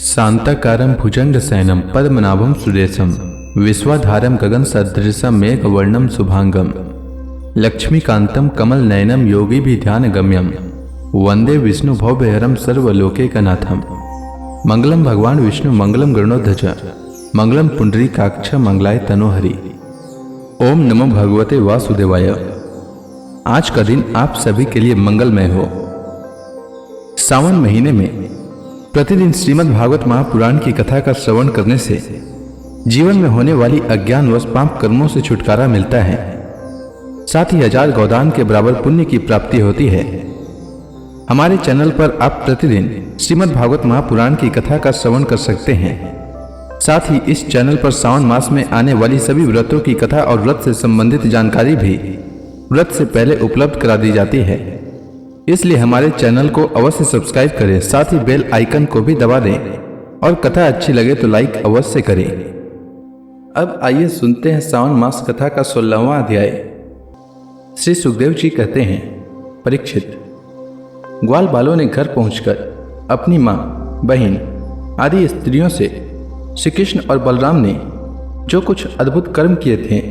शांताकारं भुजंगशयनं पद्मनाभं सुरेशं विश्वाधारं गगनसदृशं मेघवर्णं शुभांगं लक्ष्मीकान्तं कमलनयनं योगिभिध्यानगम्यं वंदे विष्णुभवभयहरं सर्वलोकैकनाथं। मंगलम भगवान विष्णु मंगलम गरुड़ध्वज मंगलम पुंडरीकाक्ष मंगलाय तनोहरि। ओम नमो भगवते वासुदेवाय। आज का दिन आप सभी के लिए मंगलमय हो। सावन महीने में प्रतिदिन श्रीमद् भागवत महापुराण की कथा का श्रवण करने से जीवन में होने वाली अज्ञान व पाप कर्मों से छुटकारा मिलता है, साथ ही 1000 गोदान के बराबर पुण्य की प्राप्ति होती है। हमारे चैनल पर आप प्रतिदिन श्रीमद् भागवत महापुराण की कथा का श्रवण कर सकते हैं। साथ ही इस चैनल पर सावन मास में आने वाली सभी व्रतों की कथा और व्रत से संबंधित जानकारी भी व्रत से पहले उपलब्ध करा दी जाती है। इसलिए हमारे चैनल को अवश्य सब्सक्राइब करें, साथ ही बेल आइकन को भी दबा दें और कथा अच्छी लगे तो लाइक अवश्य करें। अब आइए सुनते हैं सावन मास कथा का 16वां अध्याय। श्री सुखदेव जी कहते हैं, परीक्षित, ग्वाल बालों ने घर पहुंचकर अपनी माँ, बहन आदि स्त्रियों से श्री कृष्ण और बलराम ने जो कुछ अद्भुत कर्म किए थे,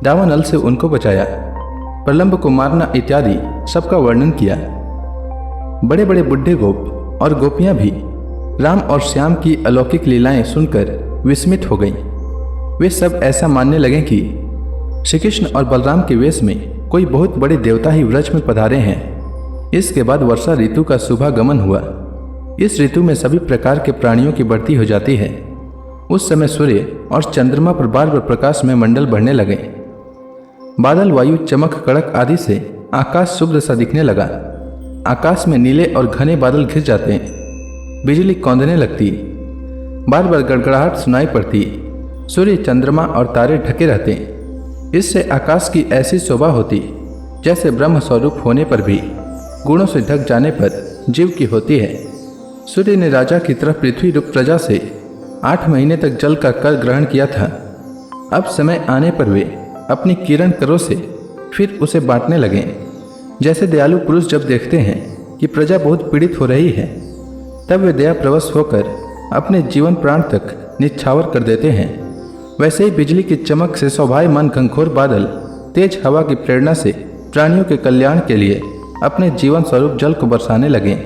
दावानल से उनको बचाया, प्रलंब को मारना इत्यादि सबका वर्णन किया। बड़े बड़े बुढ़े गोप और गोपियां भी राम और श्याम की अलौकिक लीलाएं सुनकर विस्मित हो गईं। वे सब ऐसा मानने लगे कि श्री कृष्ण और बलराम के वेश में कोई बहुत बड़े देवता ही व्रज में पधारे हैं। इसके बाद वर्षा ऋतु का शुभागमन हुआ। इस ऋतु में सभी प्रकार के प्राणियों की बढ़ती हो जाती है। उस समय सूर्य और चंद्रमा पर बार बार प्रकाश में मंडल बढ़ने लगे। बादल, वायु, चमक, कड़क आदि से आकाश शुभ्र सा दिखने लगा। आकाश में नीले और घने बादल घिर जाते, बिजली कौंधने लगती, बार बार गड़गड़ाहट सुनाई पड़ती, सूर्य, चंद्रमा और तारे ढके रहते। इससे आकाश की ऐसी शोभा होती जैसे ब्रह्म स्वरूप होने पर भी गुणों से ढक जाने पर जीव की होती है। सूर्य ने राजा की तरफ पृथ्वी रूप प्रजा से 8 महीने तक जल का कर ग्रहण किया था। अब समय आने पर वे अपनी किरण करों से फिर उसे बांटने लगे। जैसे दयालु पुरुष जब देखते हैं कि प्रजा बहुत पीड़ित हो रही है, तब वे दया प्रवश होकर अपने जीवन प्राण तक निछावर कर देते हैं, वैसे ही बिजली की चमक से शोभायमान घनघोर बादल तेज हवा की प्रेरणा से प्राणियों के कल्याण के लिए अपने जीवन स्वरूप जल को बरसाने लगे।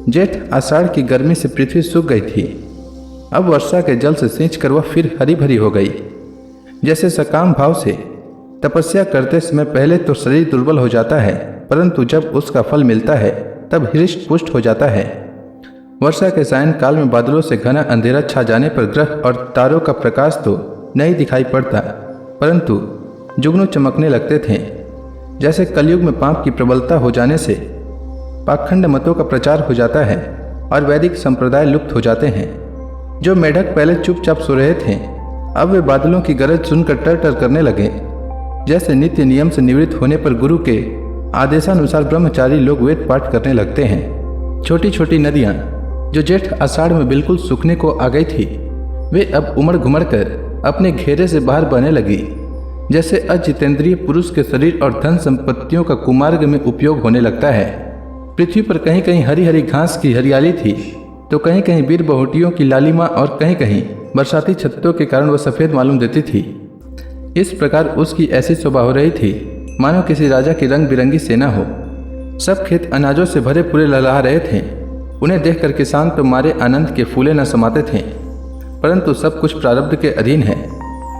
जेठ आषाढ़ की गर्मी से पृथ्वी सूख गई थी। अब वर्षा के जल से सींच कर वह फिर हरी भरी हो गई। जैसे सकाम भाव से तपस्या करते समय पहले तो शरीर दुर्बल हो जाता है, परंतु जब उसका फल मिलता है तब हृष्ट पुष्ट हो जाता है। वर्षा के सायं काल में बादलों से घना अंधेरा छा जाने पर ग्रह और तारों का प्रकाश तो नहीं दिखाई पड़ता, परंतु जुगनू चमकने लगते थे। जैसे कलयुग में पाप की प्रबलता हो जाने से पाखंड मतों का प्रचार हो जाता है और वैदिक संप्रदाय लुप्त हो जाते हैं। जो मेढक पहले चुपचाप सो रहे थे, अब वे बादलों की गरज सुनकर टर टर करने लगे। जैसे नित्य नियम से निवृत्त होने पर गुरु के आदेशानुसार ब्रह्मचारी लोग वेद पाठ करने लगते हैं। छोटी छोटी नदियाँ जो जेठ आषाढ़ में बिल्कुल सूखने को आ गई थी, वे अब उमड़ घुमड़ कर अपने घेरे से बाहर बहने लगी। जैसे अजितेंद्रिय पुरुष के शरीर और धन संपत्तियों का कुमार्ग में उपयोग होने लगता है। पृथ्वी पर कहीं कहीं हरी हरी घास की हरियाली थी, तो कहीं कहीं बीर बहुटियों की लालिमा और कहीं कहीं बरसाती छत्तों के कारण वह सफ़ेद मालूम देती थी। इस प्रकार उसकी ऐसी शोभा हो रही थी मानो किसी राजा की रंग बिरंगी सेना हो। सब खेत अनाजों से भरे पूरे लहला रहे थे। उन्हें देखकर किसान तो मारे आनंद के फूले न समाते थे, परंतु सब कुछ प्रारब्ध के अधीन है।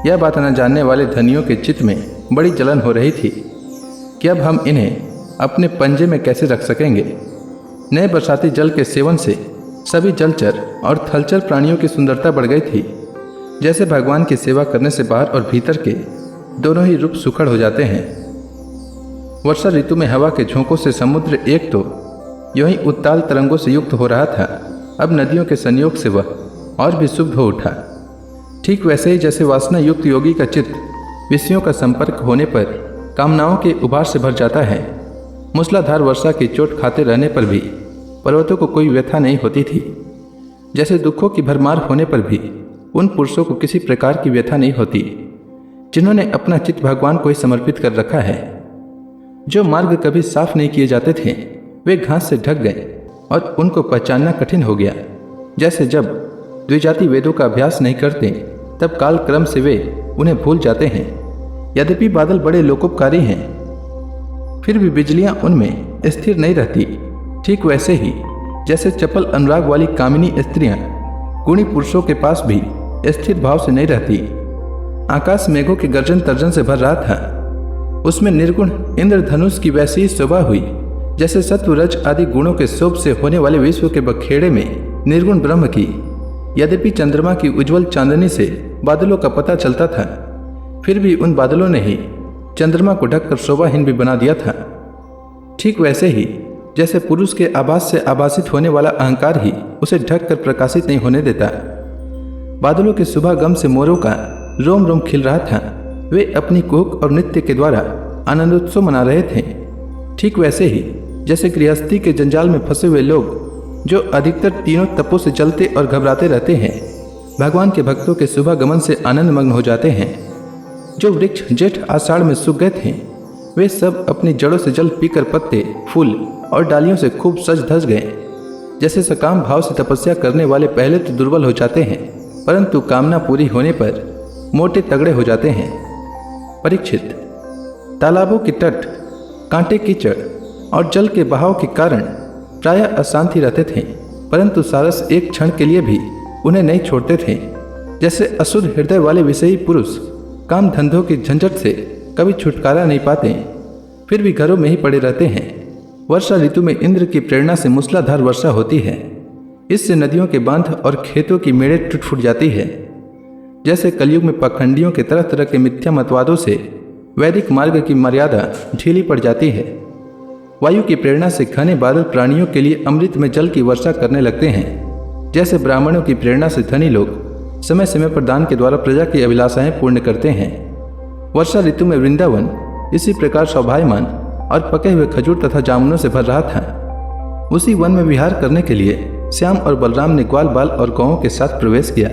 यह बात न जानने वाले धनियों के चित्त में बड़ी जलन हो रही थी कि अब हम इन्हें अपने पंजे में कैसे रख सकेंगे। नए बरसाती जल के सेवन से सभी जलचर और थलचर प्राणियों की सुंदरता बढ़ गई थी। जैसे भगवान की सेवा करने से बाहर और भीतर के दोनों ही रूप सुखड़ हो जाते हैं। वर्षा ऋतु में हवा के झोंकों से समुद्र एक तो यूं ही उत्ताल तरंगों से युक्त हो रहा था, अब नदियों के संयोग से वह और भी शुद्ध हो उठा। ठीक वैसे ही जैसे वासना युक्त योगी का चित्त विषयों का संपर्क होने पर कामनाओं के उभार से भर जाता है। मूसलाधार वर्षा की चोट खाते रहने पर भी पर्वतों को कोई व्यथा नहीं होती थी। जैसे दुखों की भरमार होने पर भी उन पुरुषों को किसी प्रकार की व्यथा नहीं होती जिन्होंने अपना चित्त भगवान को ही समर्पित कर रखा है। जो मार्ग कभी साफ नहीं किए जाते थे, वे घास से ढक गए और उनको पहचानना कठिन हो गया। जैसे जब द्विजाति वेदों का अभ्यास नहीं करते तब काल क्रम से वे उन्हें भूल जाते हैं। यद्यपि बादल बड़े लोकोपकारी हैं, फिर भी बिजलियां उनमें स्थिर नहीं रहती। ठीक वैसे ही जैसे चपल अनुराग वाली कामिनी स्त्रियां गुणी पुरुषों के पास भी स्थिर भाव से नहीं रहती। आकाश मेघों के गर्जन तर्जन से भर रहा था। उसमें निर्गुण इंद्रधनुष की वैसी ही शोभा हुई जैसे सत्व रज आदि गुणों के शोभ से होने वाले विश्व के बखेड़े में निर्गुण ब्रह्म की। यद्यपि चंद्रमा की उज्जवल चांदनी से बादलों का पता चलता था, फिर भी उन बादलों ने ही चंद्रमा को ढककर शोभाहीन भी बना दिया था। ठीक वैसे ही जैसे पुरुष के आभास से आभासित होने वाला अहंकार ही उसे ढककर प्रकाशित नहीं होने देता। बादलों के शुभागम से मोरों का रोम रोम खिल रहा था। वे अपनी कुहक और नृत्य के द्वारा आनंदोत्सव मना रहे थे। ठीक वैसे ही जैसे गृहस्थी के जंजाल में फंसे हुए लोग जो अधिकतर तीनों तपों से जलते और घबराते रहते हैं, भगवान के भक्तों के शुभागमन से आनंद मग्न हो जाते हैं। जो वृक्ष जेठ आषाढ़ में सूख गए थे, वे सब अपनी जड़ों से जल पीकर पत्ते, फूल और डालियों से खूब सज धज गए। जैसे सकाम भाव से तपस्या करने वाले पहले तो दुर्बल हो जाते हैं, परंतु कामना पूरी होने पर मोटे तगड़े हो जाते हैं। परीक्षित, तालाबों के तट, कांटे कीचड़ और जल के बहाव के कारण प्रायः अशांति रहते थे, परंतु सारस एक क्षण के लिए भी उन्हें नहीं छोड़ते थे। जैसे अशुद्ध हृदय वाले विषयी पुरुष काम धंधों की झंझट से कभी छुटकारा नहीं पाते, फिर भी घरों में ही पड़े रहते हैं। वर्षा ऋतु में इंद्र की प्रेरणा से मूसलाधार वर्षा होती है। इससे नदियों के बांध और खेतों की मेड़े टूट फूट जाती है। जैसे कलयुग में पाखंडियों के तरह तरह के मिथ्या मतवादों से वैदिक मार्ग की मर्यादा ढीली पड़ जाती है। वायु की प्रेरणा से घने बादल प्राणियों के लिए अमृत में जल की वर्षा करने लगते हैं। जैसे ब्राह्मणों की प्रेरणा से धनी लोग समय समय पर दान के द्वारा प्रजा की अभिलाषाएं पूर्ण करते हैं। वर्षा ऋतु में वृंदावन इसी प्रकार शोभायमान और पके हुए खजूर तथा जामुनों से भर रहा था। उसी वन में विहार करने के लिए श्याम और बलराम ने ग्वाल बाल और गौों के साथ प्रवेश किया।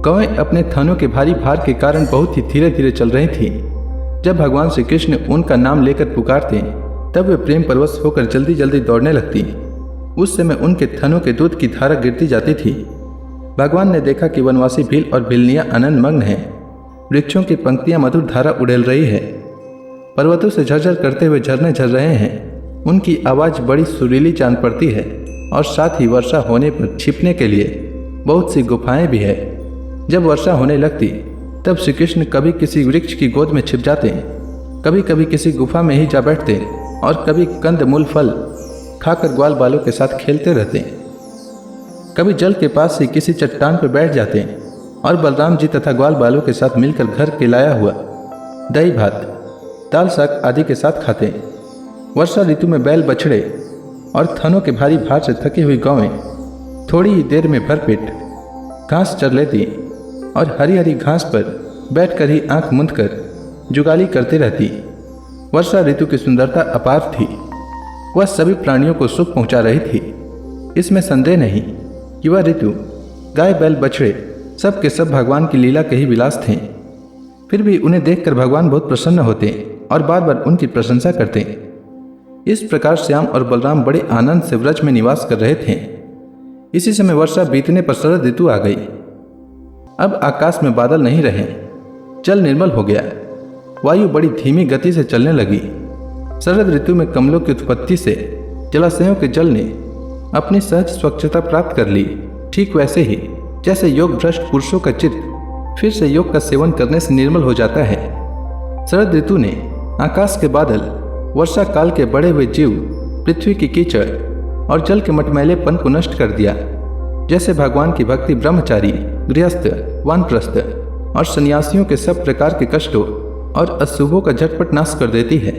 गौएं अपने थानों के भारी भार के कारण बहुत ही धीरे धीरे चल रही थीं। जब भगवान श्री कृष्ण उनका नाम लेकर पुकारते तब वे प्रेम परवश होकर जल्दी जल्दी दौड़ने लगती। उस समय उनके थनों के दूध की धारा गिरती जाती थी। भगवान ने देखा कि वनवासी भील और भीलनियाँ आनंद मग्न हैं। वृक्षों की पंक्तियाँ मधुर धारा उड़ेल रही है। पर्वतों से झरझर करते हुए झरने झर रहे हैं। उनकी आवाज़ बड़ी सुरीली जान पड़ती है और साथ ही वर्षा होने पर छिपने के लिए बहुत सी गुफाएं भी है। जब वर्षा होने लगती तब श्री कृष्ण कभी किसी वृक्ष की गोद में छिप जाते, कभी कभी किसी गुफा में ही जा बैठते और कभी कंद मूल फल खाकर ग्वाल बालों के साथ खेलते रहते। कभी जल के पास ही किसी चट्टान पर बैठ जाते और बलराम जी तथा ग्वाल बालों के साथ मिलकर घर के लाया हुआ दही भात, दाल साग आदि के साथ खाते। वर्षा ऋतु में बैल बछड़े और थनों के भारी भार से थकी हुई गौएं थोड़ी ही देर में भरपेट घास चर लेती और हरी हरी घास पर बैठकर ही आंख मूंदकर जुगाली करती रहती। वर्षा ऋतु की सुंदरता अपार थी। वह सभी प्राणियों को सुख पहुंचा रही थी। इसमें संदेह नहीं कि वह ऋतु गाय बैल बछड़े सब के सब भगवान की लीला के ही विलास थे। फिर भी उन्हें देखकर भगवान बहुत प्रसन्न होते और बार बार उनकी प्रशंसा करते। इस प्रकार श्याम और बलराम बड़े आनंद से व्रज में निवास कर रहे थे। इसी समय वर्षा बीतने पर शरद ऋतु आ गई। अब आकाश में बादल नहीं रहे, जल निर्मल हो गया। वायु बड़ी धीमी गति से चलने लगी। शरद ऋतु में कमलों की उत्पत्ति से जलाशयों के जल ने अपनी सहज स्वच्छता प्राप्त कर ली। ठीक वैसे ही जैसे योग भ्रष्ट पुरुषों का चित्त फिर से योग का सेवन करने से निर्मल हो जाता है, शरद ऋतु ने आकाश के बादल, वर्षा काल के बड़े हुए जीव, पृथ्वी की कीचड़ और जल के मटमैलेपन को नष्ट कर दिया। जैसे भगवान की भक्ति ब्रह्मचारी, गृहस्थ, वानप्रस्थ और सन्यासियों के सब प्रकार के कष्टों और अशुभों का झटपट नाश कर देती है।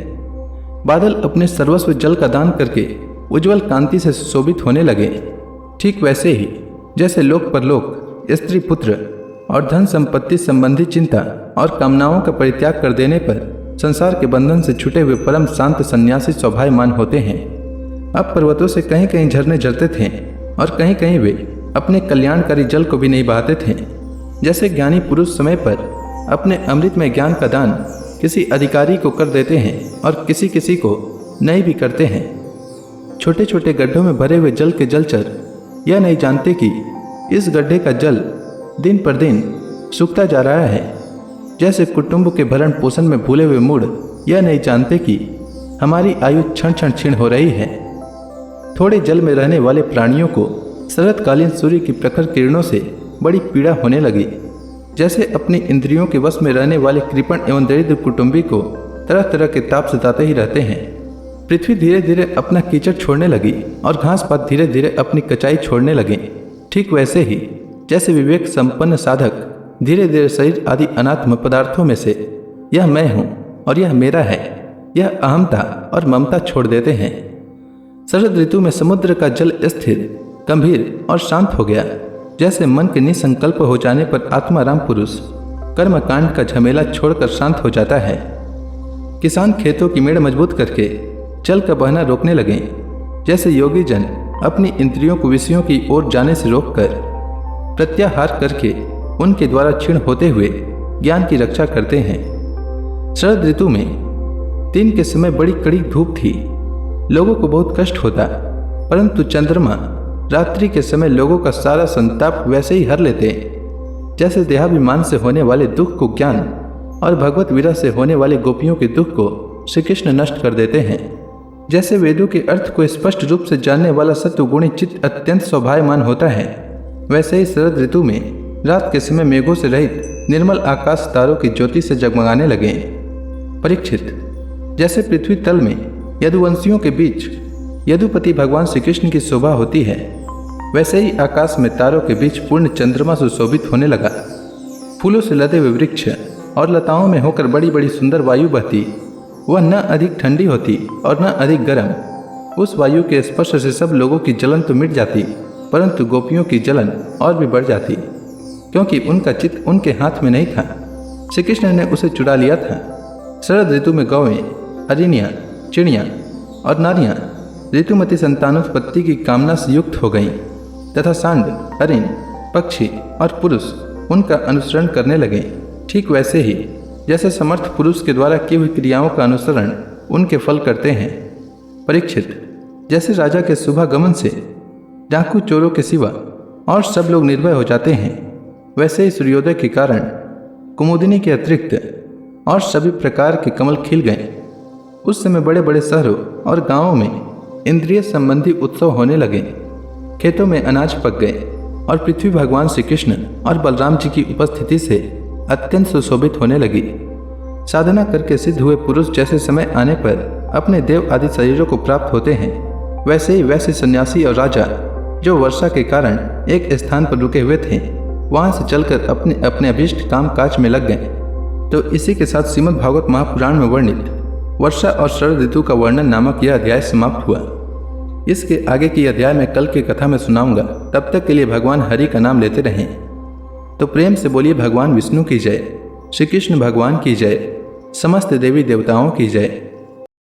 बादल अपने सर्वस्व जल का दान करके उज्जवल कांति से सुशोभित होने लगे। ठीक वैसे ही जैसे लोक परलोक, स्त्री पुत्र और धन संपत्ति संबंधी चिंता और कामनाओं का परित्याग कर देने पर संसार के बंधन से छूटे हुए परम शांत सन्यासी शोभायमान होते हैं। अब पर्वतों से कहीं कहीं झरने झरते थे और कहीं कहीं वे अपने कल्याणकारी जल को भी नहीं बहाते थे। जैसे ज्ञानी पुरुष समय पर अपने अमृत में ज्ञान का दान किसी अधिकारी को कर देते हैं और किसी किसी को नहीं भी करते हैं। छोटे छोटे गड्ढों में भरे हुए जल के जलचर यह नहीं जानते कि इस गड्ढे का जल दिन पर दिन सूखता जा रहा है। जैसे कुटुंब के भरण पोषण में भूले हुए मूढ़ यह नहीं जानते कि हमारी आयु क्षण क्षण क्षीण हो रही है। थोड़े जल में रहने वाले प्राणियों को शरतकालीन सूर्य की प्रखर किरणों से बड़ी पीड़ा होने लगी। जैसे अपनी इंद्रियों के वश में रहने वाले कृपण एवं दरिद्र कुटुंबी को तरह तरह के ताप सताते ही रहते हैं। पृथ्वी धीरे धीरे अपना कीचड़ छोड़ने लगी और घास पात धीरे धीरे अपनी कचाई छोड़ने लगे। ठीक वैसे ही जैसे विवेक संपन्न साधक धीरे धीरे शरीर आदि अनात्म पदार्थों में से यह मैं हूँ और यह मेरा है, यह अहमता और ममता छोड़ देते हैं। शरद ऋतु में समुद्र का जल स्थिर, गंभीर और शांत हो गया। जैसे मन के निसंकल्प हो जाने पर आत्माराम पुरुष कर्मकांड का झमेला छोड़कर शांत हो जाता है। किसान खेतों की मेड़ मजबूत करके जल का बहना रोकने लगे। जैसे योगी जन अपनी इंद्रियों को विषयों की ओर जाने से रोककर प्रत्याहार करके उनके द्वारा क्षीण होते हुए ज्ञान की रक्षा करते हैं। शरद ऋतु में दिन के समय बड़ी कड़ी धूप थी, लोगों को बहुत कष्ट होता, परंतु चंद्रमा रात्रि के समय लोगों का सारा संताप वैसे ही हर लेते। जैसे देहाभिमान से होने वाले दुख को ज्ञान और भगवत विरह से होने वाले गोपियों के दुख को श्री कृष्ण नष्ट कर देते हैं। जैसे वेदों के अर्थ को स्पष्ट रूप से जानने वाला सत्वगुणी चित्त अत्यंत स्वभावमान होता है, वैसे ही शरद ऋतु में रात के समय मेघों से रहित निर्मल आकाश तारों की ज्योति से जगमगाने लगे। परीक्षित, जैसे पृथ्वी तल में यदुवंशियों के बीच यदुपति भगवान श्री कृष्ण की शोभा होती है, वैसे ही आकाश में तारों के बीच पूर्ण चंद्रमा सुशोभित होने लगा। फूलों से लदे हुए वृक्ष और लताओं में होकर बड़ी बड़ी सुंदर वायु बहती, वह न अधिक ठंडी होती और न अधिक गर्म। उस वायु के स्पर्श से सब लोगों की जलन तो मिट जाती, परंतु गोपियों की जलन और भी बढ़ जाती, क्योंकि उनका चित्त उनके हाथ में नहीं था, श्री कृष्ण ने उसे चुरा लिया था। शरद ऋतु में गौएं, हरिणियाँ, चिड़ियाँ और नारियाँ ऋतुमती संतानोत्पत्ति की कामना से युक्त हो गईं तथा सांड, हरिण, पक्षी और पुरुष उनका अनुसरण करने लगे। ठीक वैसे ही जैसे समर्थ पुरुष के द्वारा की हुई क्रियाओं का अनुसरण उनके फल करते हैं। परीक्षित, जैसे राजा के सुबह गमन से डाकू चोरों के सिवा और सब लोग निर्भय हो जाते हैं, वैसे ही सूर्योदय के कारण कुमुदिनी के अतिरिक्त और सभी प्रकार के कमल खिल गए। उस समय बड़े बड़े शहरों और गांवों में इंद्रिय संबंधी उत्सव होने लगे। खेतों में अनाज पक गए और पृथ्वी भगवान श्री कृष्ण और बलराम जी की उपस्थिति से अत्यंत सुशोभित होने लगी। साधना करके सिद्ध हुए पुरुष जैसे समय आने पर अपने देव आदि शरीरों को प्राप्त होते हैं, वैसे ही वैसे सन्यासी और राजा जो वर्षा के कारण एक स्थान पर रुके हुए थे, वहां से चलकर अपने अपने अभीष्ट काम काज में लग गए। तो इसी के साथ श्रीमद् भागवत महापुराण में वर्णित वर्षा और शरद ऋतु का वर्णन नामक यह अध्याय समाप्त हुआ। इसके आगे की अध्याय मैं कल की कथा में सुनाऊंगा। तब तक के लिए भगवान हरि का नाम लेते रहें। तो प्रेम से बोलिए भगवान विष्णु की जय, श्री कृष्ण भगवान की जय, समस्त देवी देवताओं की जय।